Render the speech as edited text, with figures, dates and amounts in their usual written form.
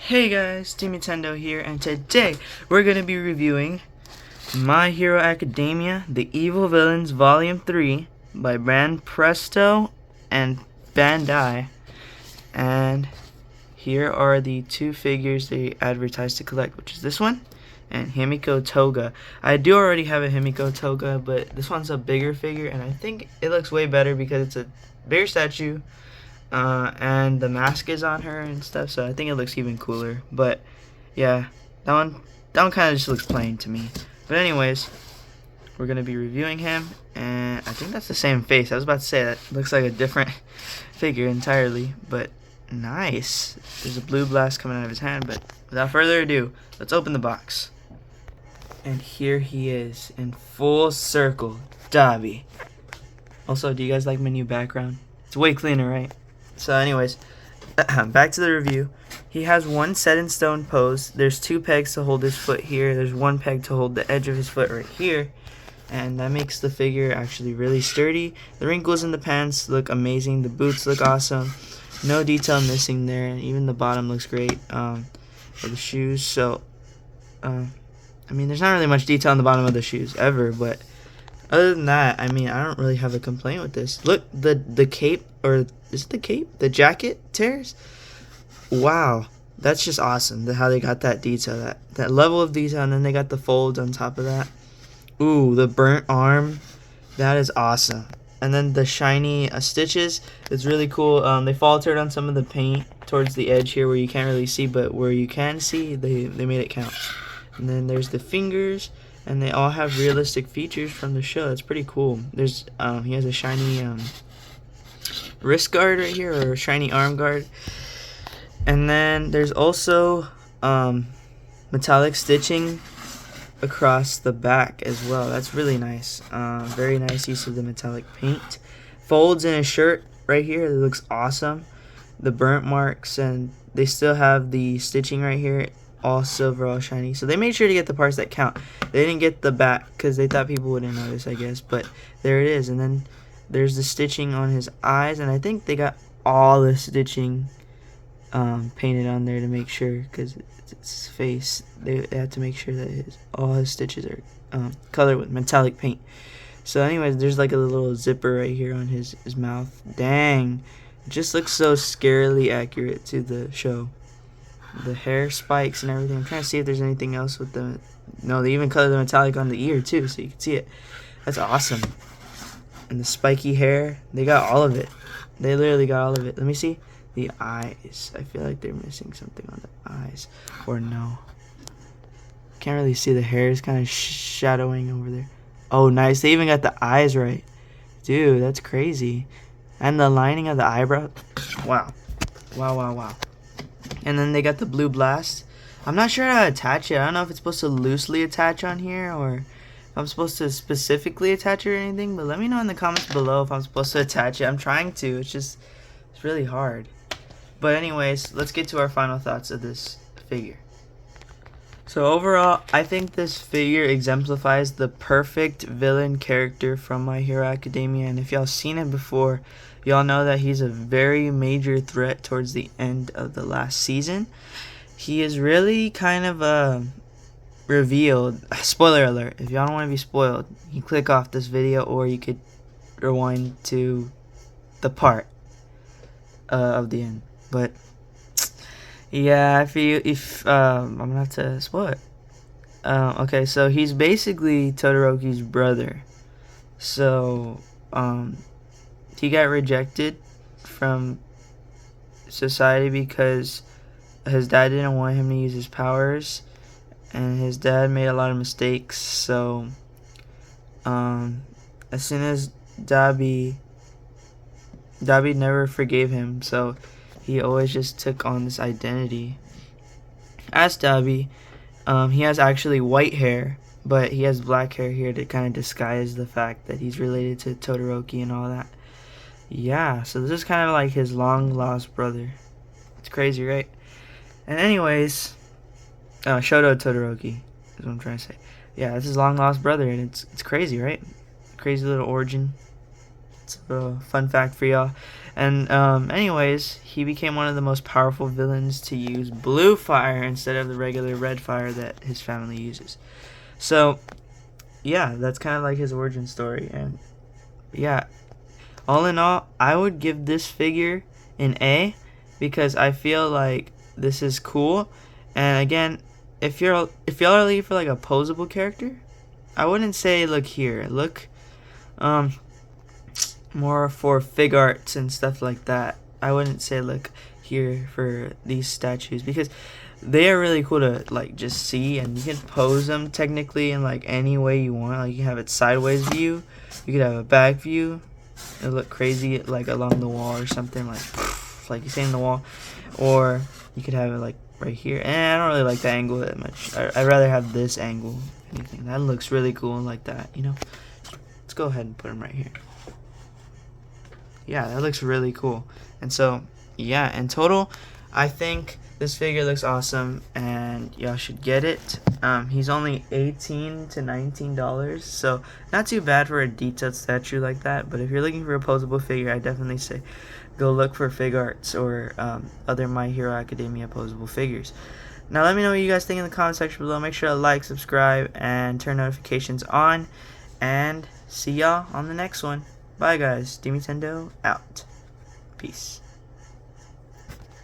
Hey guys, Team Nintendo here, and today we're going to be reviewing My Hero Academia, The Evil Villains Volume 3 by Banpresto and Bandai. And here are the two figures they advertised to collect, which is this one and Himiko Toga. I do already have a Himiko Toga, but this one's a bigger figure, and I think it looks way better because it's a bigger statue. And the mask is on her and stuff, so I think it looks even cooler. But yeah, that one kind of just looks plain to me. But anyways, we're gonna be reviewing him, and I think that's the same face. I was about to say that looks like a different figure entirely, but nice. There's a blue blast coming out of his hand. But without further ado, let's open the box. And here he is in full circle, Dabi. Also, do you guys like my new background? It's way cleaner, right? So anyways, back to the review. He has one set in stone pose. There's two pegs to hold his foot here. There's one peg to hold the edge of his foot right here. And that makes the figure actually really sturdy. The wrinkles in the pants look amazing. The boots look awesome. No detail missing there. And even the bottom looks great for the shoes. So, I mean, there's not really much detail on the bottom of the shoes ever. But other than that, I mean, I don't really have a complaint with this. Look, the cape, or is it the cape? The jacket tears? Wow, that's just awesome. How they got that detail, that level of detail, and then they got the folds on top of that. Ooh, the burnt arm, that is awesome. And then the shiny stitches, it's really cool. They faltered on some of the paint towards the edge here where you can't really see, but where you can see, they made it count. And then there's the fingers, and they all have realistic features from the show. That's pretty cool. There's he has a shiny wrist guard right here, or a shiny arm guard. And then there's also metallic stitching across the back as well. That's really nice. Very nice use of the metallic paint. Folds in his shirt right here. It looks awesome. The burnt marks, and they still have the stitching right here. All silver, all shiny. So they made sure to get the parts that count. They didn't get the back because they thought people wouldn't notice, I guess. But there it is. And then there's the stitching on his eyes, and I think they got all the stitching painted on there to make sure, because it's his face. They had to make sure that all his stitches are colored with metallic paint. So anyways, there's like a little zipper right here on his mouth. Dang, it just looks so scarily accurate to the show. The hair spikes and everything. I'm trying to see if there's anything else with the... No, they even colored the metallic on the ear too, so you can see it. That's awesome. And the spiky hair, they got all of it. They literally got all of it. Let me see. The eyes. I feel like they're missing something on the eyes. Or no. Can't really see. The hair is kind of shadowing over there. Oh, nice. They even got the eyes right. Dude, that's crazy. And the lining of the eyebrow. Wow. Wow, wow, wow. And then they got the blue blast. I'm not sure how to attach it. I don't know if it's supposed to loosely attach on here, or if I'm supposed to specifically attach it or anything. But let me know in the comments below if I'm supposed to attach it. I'm trying to. It's really hard. But anyways, let's get to our final thoughts of this figure. So overall, I think this figure exemplifies the perfect villain character from My Hero Academia. And if y'all seen it before, y'all know that he's a very major threat towards the end of the last season. He is really kind of revealed. Spoiler alert. If y'all don't want to be spoiled, you can click off this video, or you could rewind to the part of the end. But yeah, I'm gonna have to spoil it. Okay, so he's basically Todoroki's brother. So he got rejected from society because his dad didn't want him to use his powers, and his dad made a lot of mistakes. So as soon as Dabi never forgave him, so he always just took on this identity as Dabi. He has actually white hair, but he has black hair here to kind of disguise the fact that he's related to Todoroki and all that. Yeah, so this is kind of like his long lost brother. It's crazy, right? And anyways, Shoto Todoroki is what I'm trying to say. Yeah, this is long lost brother, and it's crazy, right? Crazy little origin. It's a fun fact for y'all. And anyways, he became one of the most powerful villains to use blue fire instead of the regular red fire that his family uses. So yeah, that's kind of like his origin story. And yeah, all in all, I would give this figure an A because I feel like this is cool. And again, if y'all are looking for like a posable character, I wouldn't say look here. Look more for fig arts and stuff like that. I wouldn't say look here for these statues because they are really cool to like just see, and you can pose them technically in like any way you want. Like you can have it sideways view, you could have a back view. It'll look crazy like along the wall or something, like you say in the wall, or you could have it like right here. And I don't really like the angle that much. I'd rather have this angle. Anything that looks really cool and like that, you know. Let's go ahead and put him right here. Yeah, that looks really cool. And so yeah, in total, I think this figure looks awesome and y'all should get it. He's only $18 to $19, so not too bad for a detailed statue like that. But if you're looking for a posable figure, I definitely say go look for Fig Arts or other My Hero Academia posable figures. Now let me know what you guys think in the comment section below. Make sure to like, subscribe, and turn notifications on. And see y'all on the next one. Bye guys. Dabi out. Peace.